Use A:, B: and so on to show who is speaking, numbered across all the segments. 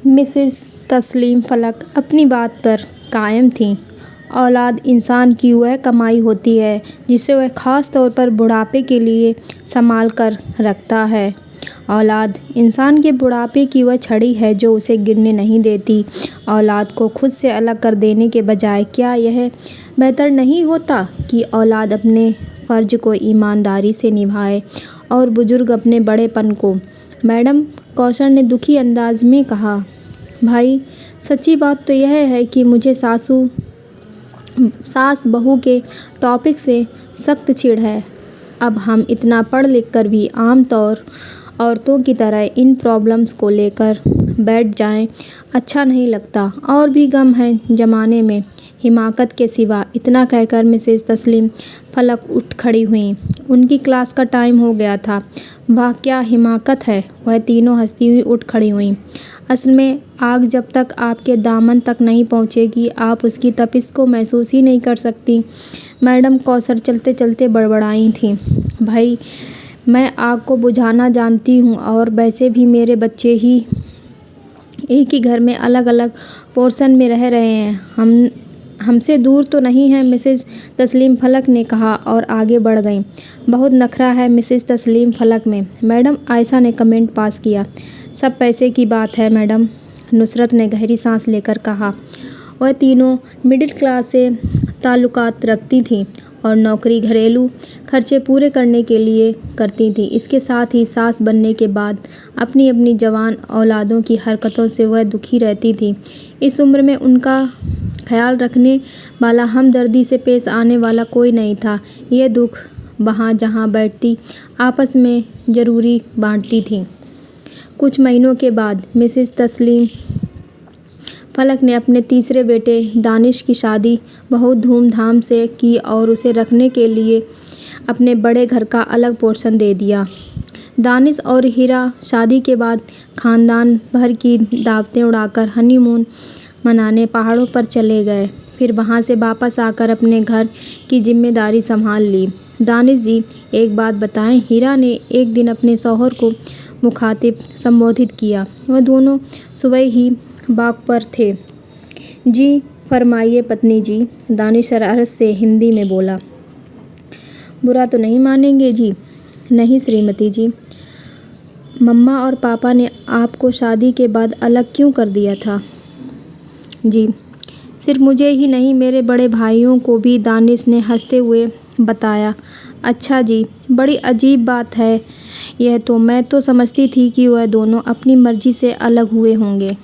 A: Mrs तस्लीम फलक अपनी बात पर कायम थीं। औलाद इंसान की वह कमाई होती है जिसे वह ख़ास तौर पर बुढ़ापे के लिए संभाल कर रखता है। औलाद इंसान के बुढ़ापे की वह छड़ी है जो उसे गिरने नहीं देती। औलाद को खुद से अलग कर देने के बजाय क्या यह बेहतर नहीं होता कि औलाद अपने फ़र्ज़ को ईमानदारी से निभाए और बुज़ुर्ग अपने बड़ेपन को। मैडम कौसर ने दुखी अंदाज में कहा, भाई सच्ची बात तो यह है कि मुझे सास बहू के टॉपिक से सख्त चिढ़ है। अब हम इतना पढ़ लिख कर भी आम तौर औरतों की तरह इन प्रॉब्लम्स को लेकर बैठ जाएं अच्छा नहीं लगता। और भी गम है ज़माने में। हिमाकत के सिवा। इतना कहकर मिसेस तस्लीम फलक उठ खड़ी हुईं। उनकी क्लास का टाइम हो गया था। वाह क्या हिमाकत है। वह तीनों हंसती हुई उठ खड़ी हुईं। असल में आग जब तक आपके दामन तक नहीं पहुंचेगी आप उसकी तपिश को महसूस ही नहीं कर सकती। मैडम कौसर चलते चलते बड़बड़ाई थीं, भाई मैं आग को बुझाना जानती हूँ और वैसे भी मेरे बच्चे ही एक ही घर में अलग अलग पोर्शन में रह रहे हैं। हमसे दूर तो नहीं है, मिसेस तस्लीम फलक ने कहा और आगे बढ़ गईं। बहुत नखरा है मिसेस तस्लीम फलक में, मैडम आयशा ने कमेंट पास किया। सब पैसे की बात है मैडम, नुसरत ने गहरी सांस लेकर कहा। वह तीनों मिडिल क्लास से ताल्लुकात रखती थीं और नौकरी घरेलू खर्चे पूरे करने के लिए करती थीं। इसके साथ ही सास बनने के बाद अपनी अपनी जवान औलादों की हरकतों से वह दुखी रहती थी। इस उम्र में उनका ख्याल रखने वाला, हमदर्दी से पेश आने वाला कोई नहीं था। ये दुख वहाँ जहाँ बैठती आपस में ज़रूरी बांटती थीं। कुछ महीनों के बाद मिसेस तस्लीम फलक ने अपने तीसरे बेटे दानिश की शादी बहुत धूमधाम से की और उसे रखने के लिए अपने बड़े घर का अलग पोर्शन दे दिया। दानिश और हीरा शादी के बाद खानदान भर की दावतें उड़ाकर हनीमून मनाने पहाड़ों पर चले गए। फिर वहाँ से वापस आकर अपने घर की जिम्मेदारी संभाल ली। दानिश जी एक बात बताएं, हीरा ने एक दिन अपने शौहर को मुखातिब संबोधित किया। वह दोनों सुबह ही बाग पर थे। जी फरमाइए पत्नी जी, दानिश शरारत से हिंदी में बोला। बुरा तो नहीं मानेंगे जी? नहीं श्रीमती जी। मम्मा और पापा ने आपको शादी के बाद अलग क्यों कर दिया था? जी सिर्फ मुझे ही नहीं मेरे बड़े भाइयों को भी, दानिश ने हंसते हुए बताया। अच्छा जी, बड़ी अजीब बात है यह तो। मैं तो समझती थी कि वह दोनों अपनी मर्जी से अलग हुए होंगे।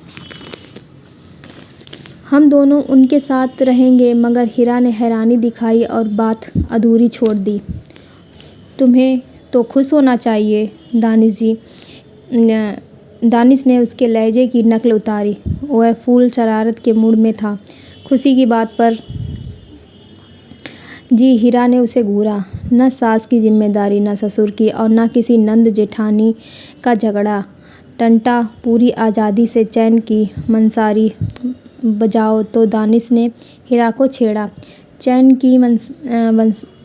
A: हम दोनों उनके साथ रहेंगे। मगर हीरा ने हैरानी दिखाई और बात अधूरी छोड़ दी। तुम्हें तो खुश होना चाहिए दानिश जी। दानिश ने उसके लहजे की नकल उतारी। वह फूल शरारत के मूड में था। खुशी की बात पर जी, हीरा ने उसे घूरा। न सास की जिम्मेदारी, न ससुर की और न किसी नंद जेठानी का झगड़ा टंटा, पूरी आज़ादी से चैन की मंसारी बजाओ। तो दानिश ने हीरा को छेड़ा। चैन की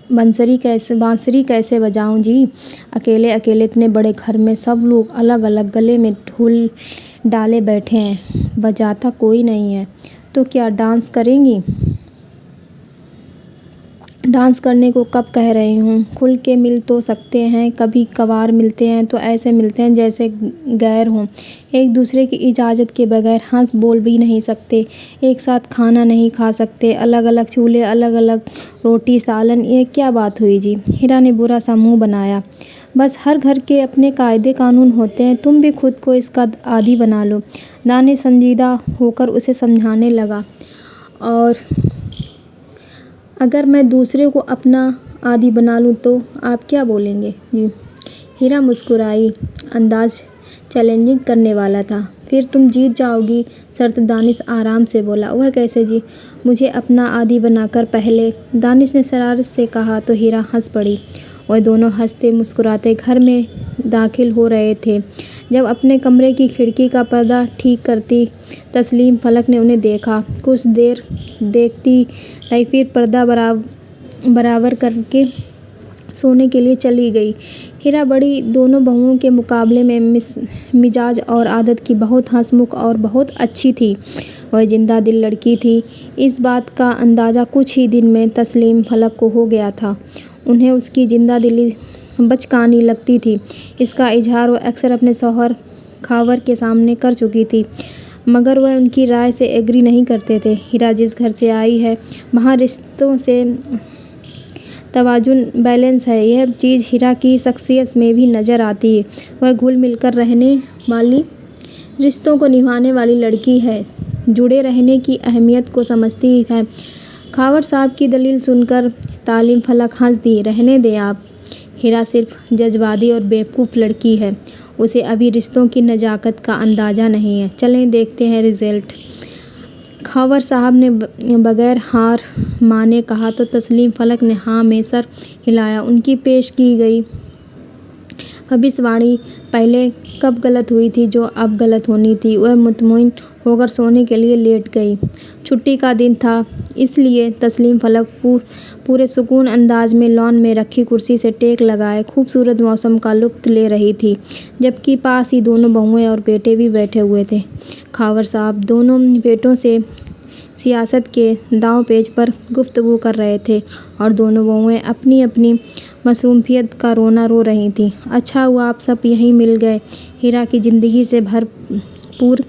A: बांसुरी कैसे बजाऊं जी? अकेले अकेले इतने बड़े घर में सब लोग अलग अलग गले में ढोल डाले बैठे हैं, बजाता कोई नहीं है। तो क्या डांस करेंगी? डांस करने को कब कह रही हूँ? खुल के मिल तो सकते हैं, कभी कभार मिलते हैं तो ऐसे मिलते हैं जैसे गैर हों। एक दूसरे की इजाज़त के बगैर हंस बोल भी नहीं सकते, एक साथ खाना नहीं खा सकते, अलग अलग चूल्हे, अलग अलग रोटी सालन, ये क्या बात हुई जी? हीरा ने बुरा सा मुँह बनाया। बस हर घर के अपने कायदे कानून होते हैं, तुम भी खुद को इसका आदी बना लो। दानिश संजीदा होकर उसे समझाने लगा। और अगर मैं दूसरे को अपना आदी बना लूँ तो आप क्या बोलेंगे जी? हीरा मुस्कुराई। अंदाज चैलेंजिंग करने वाला था। फिर तुम जीत जाओगी शर्त, दानिश आराम से बोला। वह कैसे जी? मुझे अपना आदी बनाकर पहले, दानिश ने शरारत से कहा। तो हीरा हंस पड़ी। वह दोनों हंसते मुस्कुराते घर में दाखिल हो रहे थे जब अपने कमरे की खिड़की का पर्दा ठीक करती तस्लीम फलक ने उन्हें देखा। कुछ देर देखती रही, फिर पर्दा बराबर करके सोने के लिए चली गई। हीरा बड़ी दोनों बहुओं के मुकाबले में मिजाज और आदत की बहुत हंसमुख और बहुत अच्छी थी। वह जिंदा दिल लड़की थी। इस बात का अंदाज़ा कुछ ही दिन में तस्लीम फलक को हो गया था। उन्हें उसकी जिंदा दिली बचकानी लगती थी। इसका इजहार वह अक्सर अपने शौहर खावर के सामने कर चुकी थी, मगर वह उनकी राय से एग्री नहीं करते थे। हीरा जिस घर से आई है वहाँ रिश्तों से तवाजुन बैलेंस है। यह चीज़ हीरा की शख्सियत में भी नज़र आती है। वह घुल मिलकर रहने वाली, रिश्तों को निभाने वाली लड़की है, जुड़े रहने की अहमियत को समझती है। खावर साहब की दलील सुनकर तस्लीम फलक हंस दी। रहने दें आप, हीरा सिर्फ जज्बाती और बेवकूफ़ लड़की है। उसे अभी रिश्तों की नज़ाकत का अंदाज़ा नहीं है। चलें देखते हैं रिज़ल्ट। खावर साहब ने बगैर हार माने कहा तो तस्लीम फलक ने हाँ में सर हिलाया। उनकी पेश की गई भविष्यवाणी पहले कब गलत हुई थी जो अब गलत होनी थी। वह मुतमईन होकर सोने के लिए लेट गई। छुट्टी का दिन था, इसलिए तस्लीम फलक पूरे सुकून अंदाज में लॉन में रखी कुर्सी से टेक लगाए खूबसूरत मौसम का लुत्फ़ ले रही थी, जबकि पास ही दोनों बहुएं और बेटे भी बैठे हुए थे। खावर साहब दोनों बेटों से सियासत के दांव पेच पर गुफ्तगू कर रहे थे और दोनों बहुएं अपनी अपनी मसरूफियत का रोना रो रही थीं। अच्छा हुआ आप सब यहीं मिल गए। हीरा की ज़िंदगी से भरपूर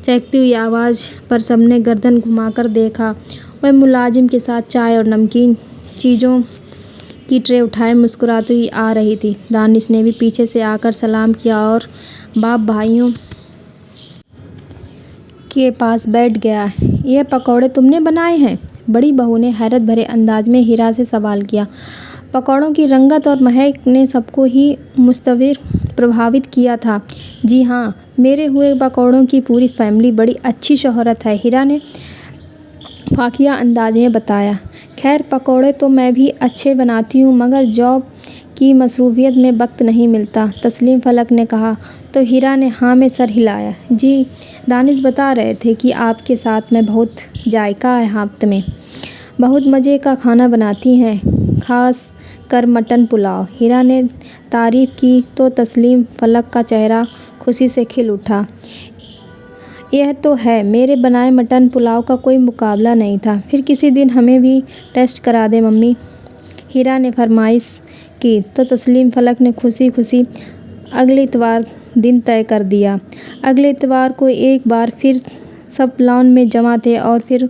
A: चहकती हुई आवाज़ पर सबने गर्दन घुमाकर देखा। वह मुलाजिम के साथ चाय और नमकीन चीज़ों की ट्रे उठाए मुस्कुराती हुई आ रही थी। दानिश ने भी पीछे से आकर सलाम किया और बाप भाइयों के पास बैठ गया। ये पकौड़े तुमने बनाए हैं? बड़ी बहू ने हैरत भरे अंदाज में हीरा से सवाल किया। पकौड़ों की रंगत और महक ने सबको ही मुस्तविर प्रभावित किया था। जी हाँ, मेरे हुए पकौड़ों की पूरी फैमिली बड़ी अच्छी शोहरत है, हीरा ने फाकिया अंदाज में बताया। खैर पकौड़े तो मैं भी अच्छे बनाती हूँ, मगर जॉब की मसरूफियत में वक्त नहीं मिलता, तस्लीम फलक ने कहा तो हीरा ने हाँ में सर हिलाया। जी, दानिश बता रहे थे कि आपके साथ में बहुत जायका है, हाथ में बहुत मज़े का खाना बनाती हैं, ख़ास कर मटन पुलाव। हीरा ने तारीफ़ की तो तस्लीम फलक का चेहरा खुशी से खिल उठा। यह तो है, मेरे बनाए मटन पुलाव का कोई मुकाबला नहीं था। फिर किसी दिन हमें भी टेस्ट करा दे मम्मी, हीरा ने फरमाइश की तो तस्लीम फलक ने खुशी खुशी अगले इतवार दिन तय कर दिया। अगले इतवार को एक बार फिर सब लॉन में जमा थे और फिर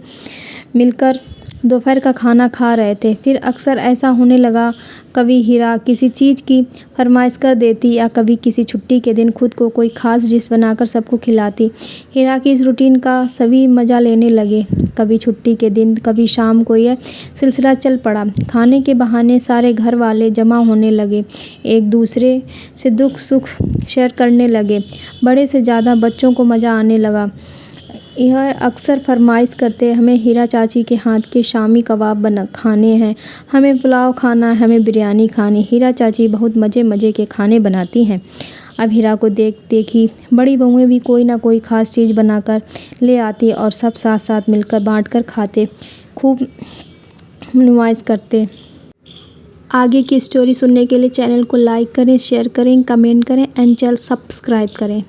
A: मिलकर दोपहर का खाना खा रहे थे। फिर अक्सर ऐसा होने लगा, कभी हीरा किसी चीज़ की फरमाइश कर देती या कभी किसी छुट्टी के दिन खुद को कोई ख़ास डिश बनाकर सबको खिलाती। हीरा की इस रूटीन का सभी मज़ा लेने लगे। कभी छुट्टी के दिन, कभी शाम को यह सिलसिला चल पड़ा। खाने के बहाने सारे घर वाले जमा होने लगे, एक दूसरे से दुख सुख शेयर करने लगे। बड़े से ज़्यादा बच्चों को मज़ा आने लगा। यह अक्सर फरमाइश करते, हमें हीरा चाची के हाथ के शामी कबाब खाने हैं, हमें पुलाव खाना है, हमें बिरयानी खानी। हीरा चाची बहुत मज़े के खाने बनाती हैं। अब हीरा को देखी बड़ी बहुएं भी कोई ना कोई ख़ास चीज़ बनाकर ले आती और सब साथ साथ मिलकर बांटकर खाते, खूब नुमाइश करते। आगे की स्टोरी सुनने के लिए चैनल को लाइक करें, शेयर करें, कमेंट करें एंड चैनल सब्सक्राइब करें।